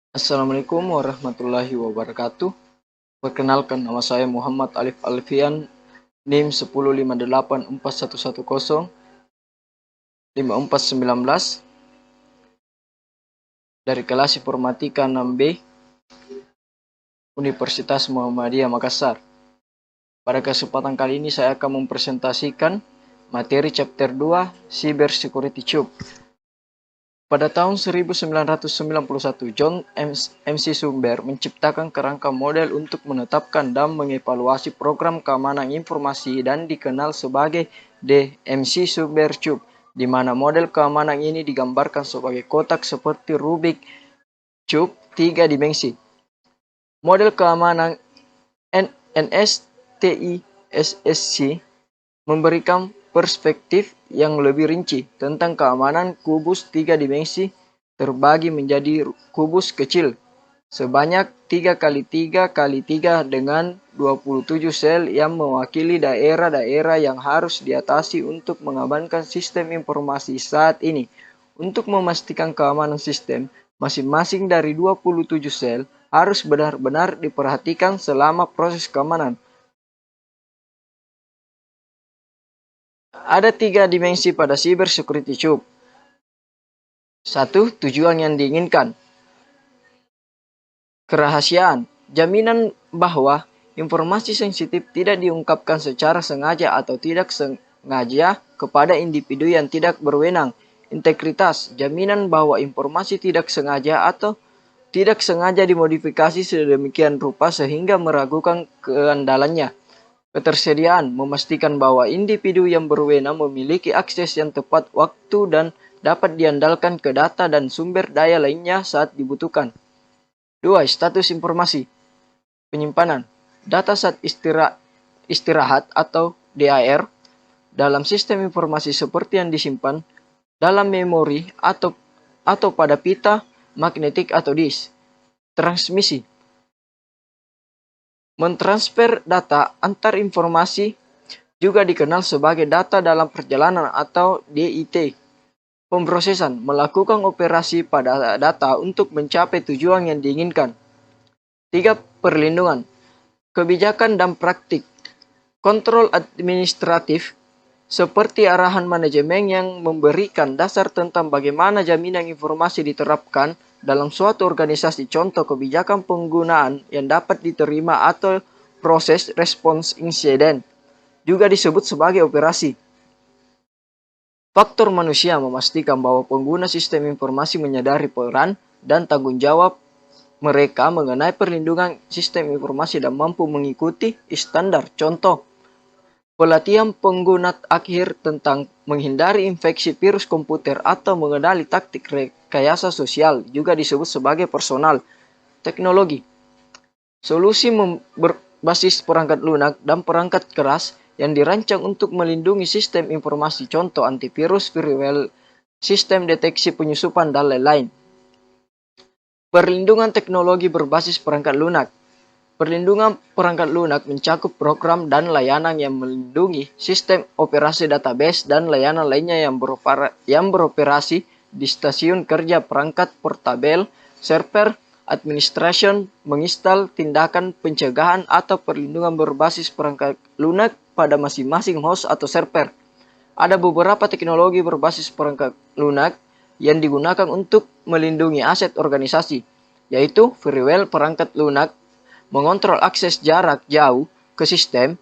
Assalamualaikum warahmatullahi wabarakatuh. Perkenalkan, nama saya Muhammad Alif Alfian, NIM 10584105419 dari kelas Informatika 6B Universitas Muhammadiyah Makassar. Pada kesempatan kali ini saya akan mempresentasikan materi chapter 2 Cyber Security Tube. Pada tahun 1991, John McCumber menciptakan kerangka model untuk menetapkan dan mengevaluasi program keamanan informasi dan dikenal sebagai The McCumber Tube, di mana model keamanan ini digambarkan sebagai kotak seperti Rubik Cube 3 dimensi. Model keamanan NSTISSC memberikan perspektif yang lebih rinci tentang keamanan kubus 3 dimensi terbagi menjadi kubus kecil sebanyak 3x3x3 dengan 27 sel yang mewakili daerah-daerah yang harus diatasi untuk mengamankan sistem informasi saat ini. Untuk memastikan keamanan sistem, masing-masing dari 27 sel harus benar-benar diperhatikan selama proses keamanan. Ada 3 dimensi pada Cyber Security Tube. 1. Tujuan yang diinginkan. Kerahasiaan. Jaminan bahwa informasi sensitif tidak diungkapkan secara sengaja atau tidak sengaja kepada individu yang tidak berwenang. Integritas. Jaminan bahwa informasi tidak sengaja atau tidak sengaja dimodifikasi sedemikian rupa sehingga meragukan keandalannya. Ketersediaan, memastikan bahwa individu yang berwenang memiliki akses yang tepat waktu dan dapat diandalkan ke data dan sumber daya lainnya saat dibutuhkan. 2. Status informasi. Penyimpanan. Data saat istirahat atau DIR dalam sistem informasi seperti yang disimpan dalam memori atau pada pita magnetik atau disk. Transmisi. Mentransfer data antar informasi juga dikenal sebagai data dalam perjalanan atau DIT. Pemrosesan, melakukan operasi pada data untuk mencapai tujuan yang diinginkan. 3. Perlindungan, kebijakan dan praktik. Kontrol administratif, seperti arahan manajemen yang memberikan dasar tentang bagaimana jaminan informasi diterapkan dalam suatu organisasi, contoh kebijakan penggunaan yang dapat diterima atau proses respons insiden, juga disebut sebagai operasi. Faktor manusia, memastikan bahwa pengguna sistem informasi menyadari peran dan tanggung jawab mereka mengenai perlindungan sistem informasi dan mampu mengikuti standar, contoh pelatihan pengguna akhir tentang menghindari infeksi virus komputer atau mengenali taktik rekayasa sosial, juga disebut sebagai personal. Teknologi. Solusi berbasis perangkat lunak dan perangkat keras yang dirancang untuk melindungi sistem informasi, contoh antivirus, firewall, sistem deteksi penyusupan, dan lain-lain. Perlindungan teknologi berbasis perangkat lunak. Perlindungan perangkat lunak mencakup program dan layanan yang melindungi sistem operasi database dan layanan lainnya yang beroperasi di stasiun kerja perangkat portabel, server, administration, menginstal, tindakan pencegahan atau perlindungan berbasis perangkat lunak pada masing-masing host atau server. Ada beberapa teknologi berbasis perangkat lunak yang digunakan untuk melindungi aset organisasi, yaitu firewall perangkat lunak mengontrol akses jarak jauh ke sistem.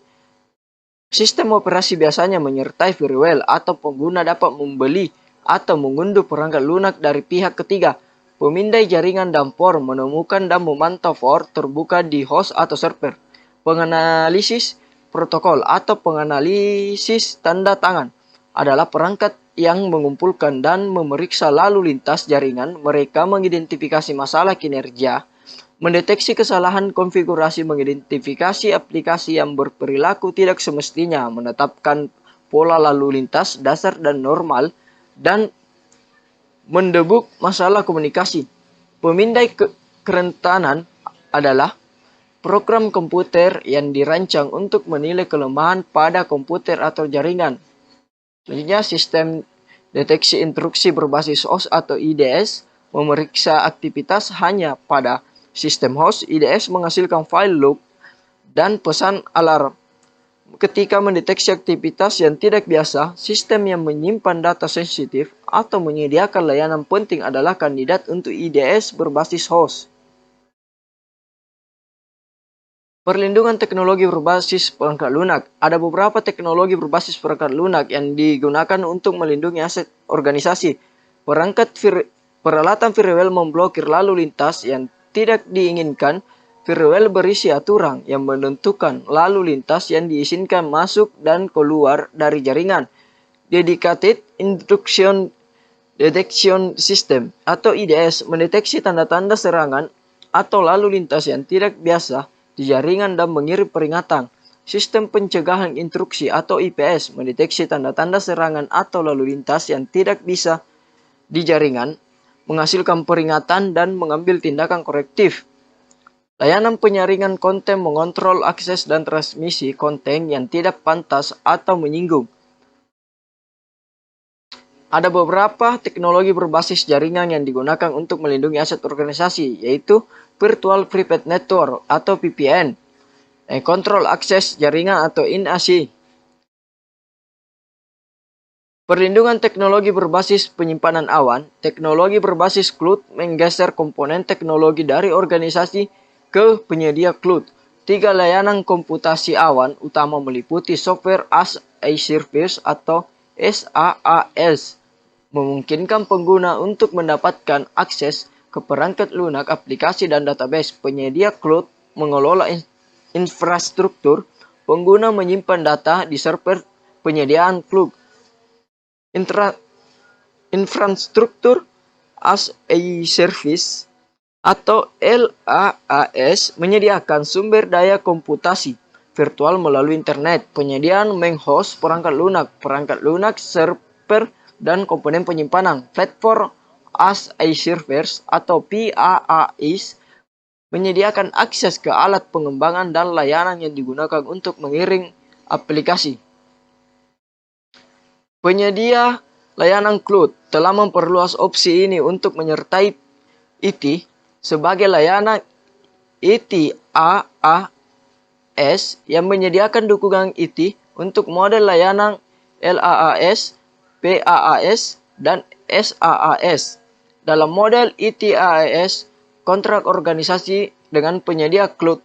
Sistem operasi biasanya menyertai firewall atau pengguna dapat membeli atau mengunduh perangkat lunak dari pihak ketiga. Pemindai jaringan dan port menemukan dan memantau port terbuka di host atau server. Penganalisis protokol atau penganalisis tanda tangan adalah perangkat yang mengumpulkan dan memeriksa lalu lintas jaringan. Mereka mengidentifikasi masalah kinerja, mendeteksi kesalahan konfigurasi, mengidentifikasi aplikasi yang berperilaku tidak semestinya, menetapkan pola lalu lintas dasar dan normal, dan mendebuk masalah komunikasi. Pemindai kerentanan adalah program komputer yang dirancang untuk menilai kelemahan pada komputer atau jaringan. Selanjutnya, sistem deteksi intrusi berbasis OS atau IDS memeriksa aktivitas hanya pada sistem host. IDS menghasilkan file log dan pesan alarm. Ketika mendeteksi aktivitas yang tidak biasa, sistem yang menyimpan data sensitif atau menyediakan layanan penting adalah kandidat untuk IDS berbasis host. Perlindungan teknologi berbasis perangkat lunak. Ada beberapa teknologi berbasis perangkat lunak yang digunakan untuk melindungi aset organisasi. Peralatan firewall memblokir lalu lintas yang tidak diinginkan. Firewall berisi aturan yang menentukan lalu lintas yang diizinkan masuk dan keluar dari jaringan. Dedicated Intrusion Detection System atau IDS mendeteksi tanda-tanda serangan atau lalu lintas yang tidak biasa di jaringan dan mengirim peringatan. Sistem pencegahan intruksi atau IPS mendeteksi tanda-tanda serangan atau lalu lintas yang tidak bisa di jaringan, menghasilkan peringatan dan mengambil tindakan korektif. Layanan penyaringan konten mengontrol akses dan transmisi konten yang tidak pantas atau menyinggung. Ada beberapa teknologi berbasis jaringan yang digunakan untuk melindungi aset organisasi, yaitu Virtual Private Network atau VPN, kontrol akses jaringan atau InAC. Perlindungan teknologi berbasis penyimpanan awan. Teknologi berbasis cloud menggeser komponen teknologi dari organisasi ke penyedia cloud. 3 layanan komputasi awan utama meliputi Software as a Service atau SaaS, memungkinkan pengguna untuk mendapatkan akses ke perangkat lunak, aplikasi, dan database. Penyedia cloud mengelola infrastruktur. Pengguna menyimpan data di server penyediaan cloud. Infrastruktur as a Service atau LaaS menyediakan sumber daya komputasi virtual melalui internet. Penyediaan menghost perangkat lunak, server, dan komponen penyimpanan. Platform as a Service atau PaaS menyediakan akses ke alat pengembangan dan layanan yang digunakan untuk mengirim aplikasi. Penyedia layanan cloud telah memperluas opsi ini untuk menyertai IT sebagai layanan ITaaS yang menyediakan dukungan IT untuk model layanan LaaS, PaaS, dan SaaS. Dalam model ITaaS, kontrak organisasi dengan penyedia cloud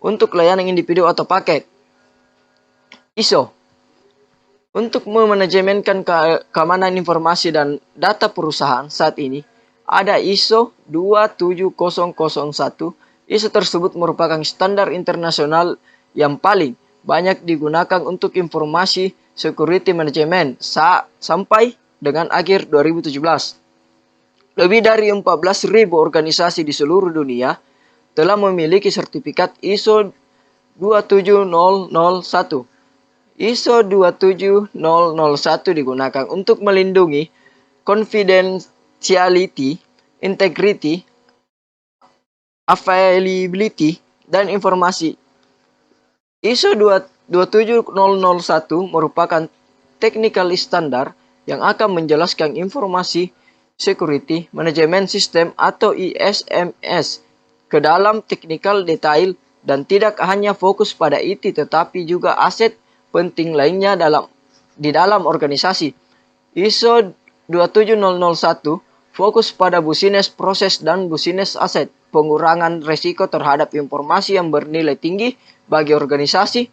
untuk layanan individu atau paket. ISO untuk memanajemenkan keamanan informasi dan data perusahaan saat ini, ada ISO 27001. ISO tersebut merupakan standar internasional yang paling banyak digunakan untuk informasi security management sampai dengan akhir 2017. Lebih dari 14.000 organisasi di seluruh dunia telah memiliki sertifikat ISO 27001. ISO 27001 digunakan untuk melindungi confidentiality, integrity, availability, dan informasi. ISO 27001 merupakan technical standard yang akan menjelaskan informasi security management system atau ISMS ke dalam technical detail dan tidak hanya fokus pada IT tetapi juga aset penting lainnya di dalam organisasi. ISO 27001 fokus pada business proses dan business asset, pengurangan resiko terhadap informasi yang bernilai tinggi bagi organisasi.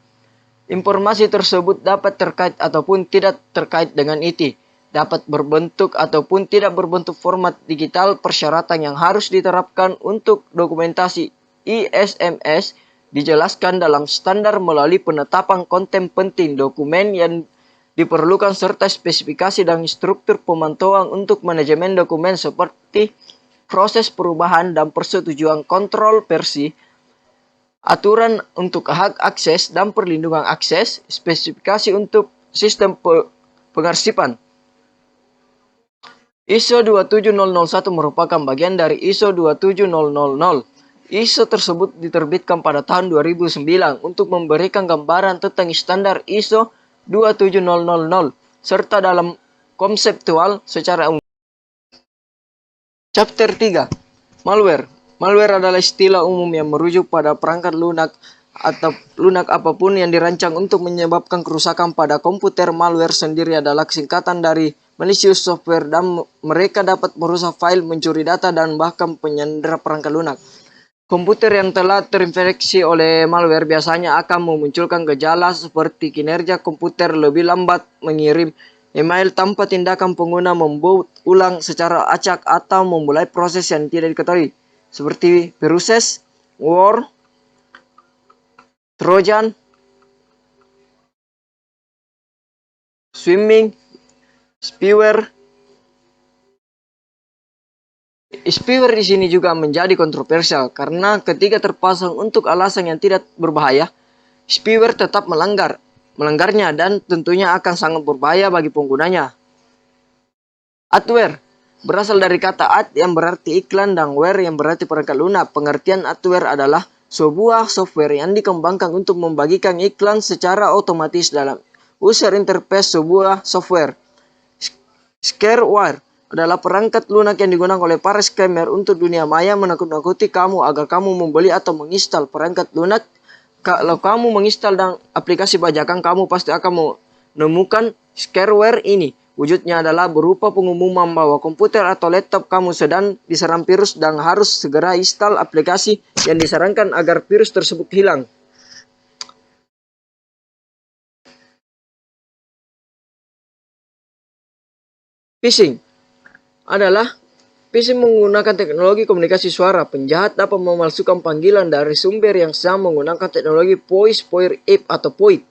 Informasi tersebut dapat terkait ataupun tidak terkait dengan IT, dapat berbentuk ataupun tidak berbentuk format digital. Persyaratan yang harus diterapkan untuk dokumentasi ISMS dijelaskan dalam standar melalui penetapan konten penting, dokumen yang diperlukan, serta spesifikasi dan struktur pemantauan untuk manajemen dokumen seperti proses perubahan dan persetujuan kontrol versi, aturan untuk hak akses dan perlindungan akses, spesifikasi untuk sistem pengarsipan. ISO 27001 merupakan bagian dari ISO 27000. ISO tersebut diterbitkan pada tahun 2009 untuk memberikan gambaran tentang standar ISO 27000 serta dalam konseptual secara umum. Chapter 3. Malware. Malware adalah istilah umum yang merujuk pada perangkat lunak atau lunak apapun yang dirancang untuk menyebabkan kerusakan pada komputer. Malware sendiri adalah singkatan dari malicious software dan mereka dapat merusak file, mencuri data, dan bahkan menyandera perangkat lunak. Komputer yang telah terinfeksi oleh malware biasanya akan memunculkan gejala seperti kinerja komputer lebih lambat, mengirim email tanpa tindakan pengguna, memboot ulang secara acak, atau memulai proses yang tidak diketahui, seperti viruses, worm, trojan, swimming, spyware. Spyware di sini juga menjadi kontroversial karena ketika terpasang untuk alasan yang tidak berbahaya, spyware tetap melanggarnya dan tentunya akan sangat berbahaya bagi penggunanya. Adware berasal dari kata ad yang berarti iklan dan ware yang berarti perangkat lunak. Pengertian adware adalah sebuah software yang dikembangkan untuk membagikan iklan secara otomatis dalam user interface sebuah software. Shareware adalah perangkat lunak yang digunakan oleh para scammer untuk dunia maya menakut-nakuti kamu agar kamu membeli atau menginstal perangkat lunak. Kalau kamu menginstal dan aplikasi bajakan, kamu pasti akan menemukan shareware ini. Wujudnya adalah berupa pengumuman bahwa komputer atau laptop kamu sedang diserang virus dan harus segera install aplikasi yang disarankan agar virus tersebut hilang. Phishing adalah phishing menggunakan teknologi komunikasi suara. Penjahat dapat memalsukan panggilan dari sumber yang sama menggunakan teknologi voice over IP atau VoIP.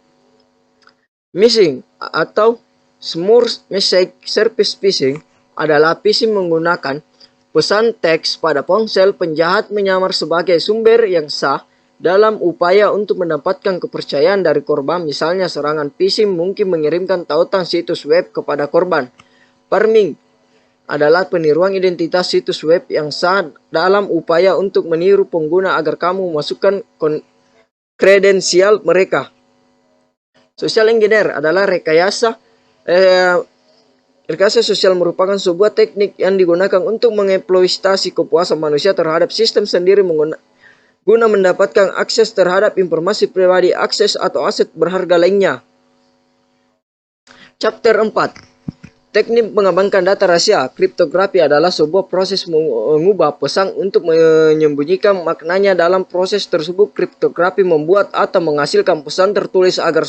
Phishing atau Small Message Service Phishing adalah phishing menggunakan pesan teks pada ponsel. Penjahat menyamar sebagai sumber yang sah dalam upaya untuk mendapatkan kepercayaan dari korban. Misalnya, serangan phishing mungkin mengirimkan tautan situs web kepada korban. Pharming adalah peniruan identitas situs web yang sah dalam upaya untuk meniru pengguna agar kamu memasukkan kredensial mereka. Social engineer adalah rekayasa sosial, merupakan sebuah teknik yang digunakan untuk mengeksploitasi kepuasan manusia terhadap sistem sendiri guna mendapatkan akses terhadap informasi pribadi, akses atau aset berharga lainnya. Chapter 4. Teknik mengembangkan data rahasia. Kriptografi adalah sebuah proses mengubah pesan untuk menyembunyikan maknanya. Dalam proses tersebut, kriptografi membuat atau menghasilkan pesan tertulis agar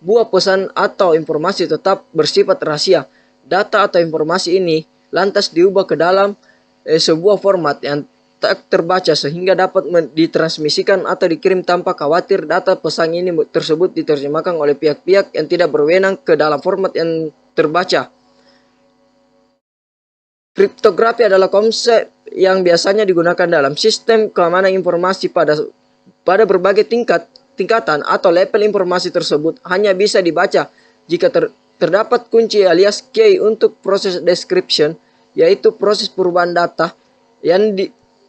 buah pesan atau informasi tetap bersifat rahasia. Data atau informasi ini lantas diubah ke dalam sebuah format yang tak terbaca sehingga dapat ditransmisikan atau dikirim tanpa khawatir data pesan ini tersebut diterjemahkan oleh pihak-pihak yang tidak berwenang ke dalam format yang terbaca. Kriptografi adalah konsep yang biasanya digunakan dalam sistem keamanan informasi pada berbagai tingkatan atau level. Informasi tersebut hanya bisa dibaca jika terdapat kunci alias key untuk proses decryption, yaitu proses perubahan data yang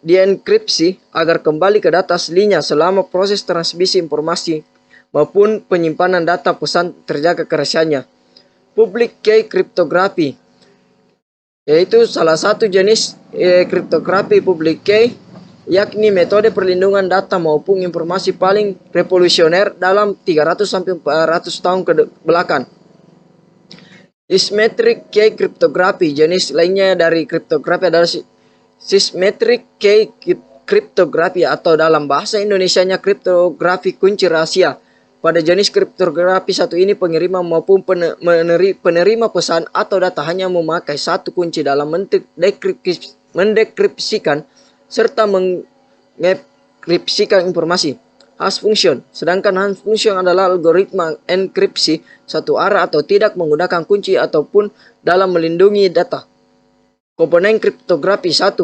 dienkripsi agar kembali ke data aslinya. Selama proses transmisi informasi maupun penyimpanan data pesan terjaga kerahasiaannya. Public key cryptography yaitu salah satu jenis kriptografi public key, yakni metode perlindungan data maupun informasi paling revolusioner dalam 300-400 tahun ke belakang. Symmetric key cryptography, jenis lainnya dari kriptografi adalah symmetric key cryptography atau dalam bahasa Indonesianya kriptografi kunci rahasia. Pada jenis kriptografi satu ini, pengirim maupun penerima pesan atau data hanya memakai satu kunci dalam mendekripsikan serta mengekripsikan informasi. Hash function, sedangkan hash function adalah algoritma enkripsi satu arah atau tidak menggunakan kunci ataupun dalam melindungi data. Komponen kriptografi 1.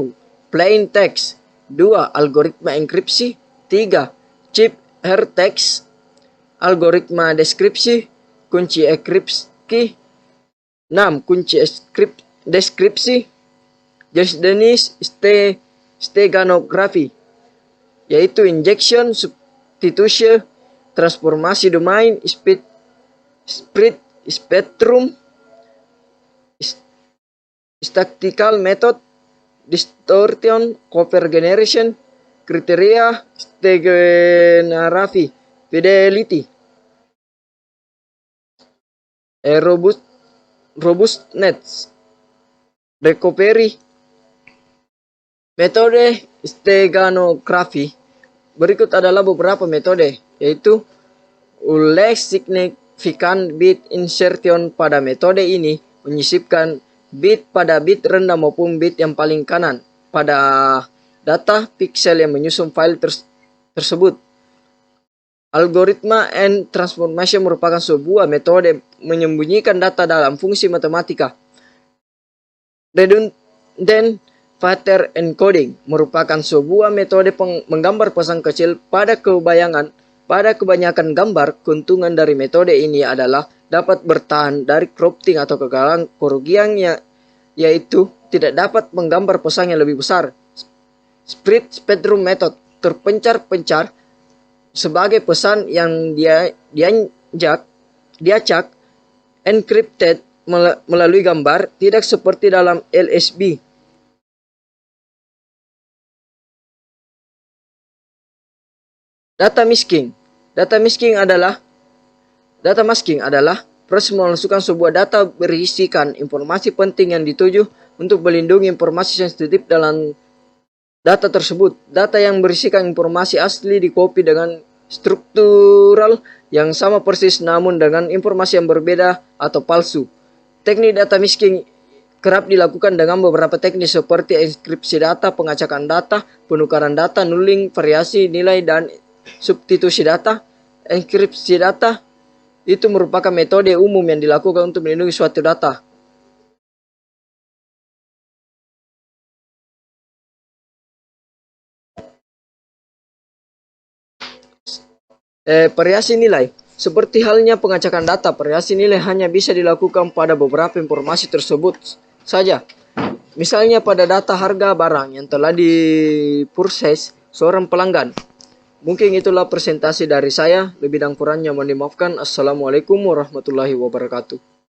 Plain text. 2. Algoritma enkripsi. 3. Ciphertext. Algoritma deskripsi, kunci enkripsi. 6. Kunci deskripsi. Jenis steganografi, yaitu injection, substitution, transformasi domain, spread spectrum, statistical method, distortion, copper generation, kriteria, steganography, fidelity, robustness, recovery. Metode steganography. Berikut adalah beberapa metode, yaitu uleg signifikan bit insertion. Pada metode ini menyisipkan bit pada bit rendah maupun bit yang paling kanan pada data pixel yang menyusun file tersebut. Algoritma and transformation merupakan sebuah metode menyembunyikan data dalam fungsi matematika. Redundant pattern encoding merupakan sebuah metode menggambar pesan kecil pada kebayangan. Pada kebanyakan gambar, keuntungan dari metode ini adalah dapat bertahan dari cropping atau kegagalan kerugiannya, yaitu tidak dapat menggambar pesan yang lebih besar. Spread spectrum method terpencar-pencar sebagai pesan yang diacak encrypted melalui gambar, tidak seperti dalam LSB. Data masking. Data masking adalah proses memasukkan sebuah data berisikan informasi penting yang dituju untuk melindungi informasi sensitif dalam data tersebut. Data yang berisikan informasi asli dikopi dengan struktural yang sama persis namun dengan informasi yang berbeda atau palsu. Teknik data masking kerap dilakukan dengan beberapa teknik seperti enkripsi data, pengacakan data, penukaran data, nulling, variasi nilai, dan substitusi data. Enkripsi data itu merupakan metode umum yang dilakukan untuk melindungi suatu data. Variasi nilai. Seperti halnya pengacakan data, variasi nilai hanya bisa dilakukan pada beberapa informasi tersebut saja. Misalnya pada data harga barang yang telah dipurchase seorang pelanggan. Mungkin itulah presentasi dari saya. Lebih dan kurangnya mohon dimaafkan. Assalamualaikum warahmatullahi wabarakatuh.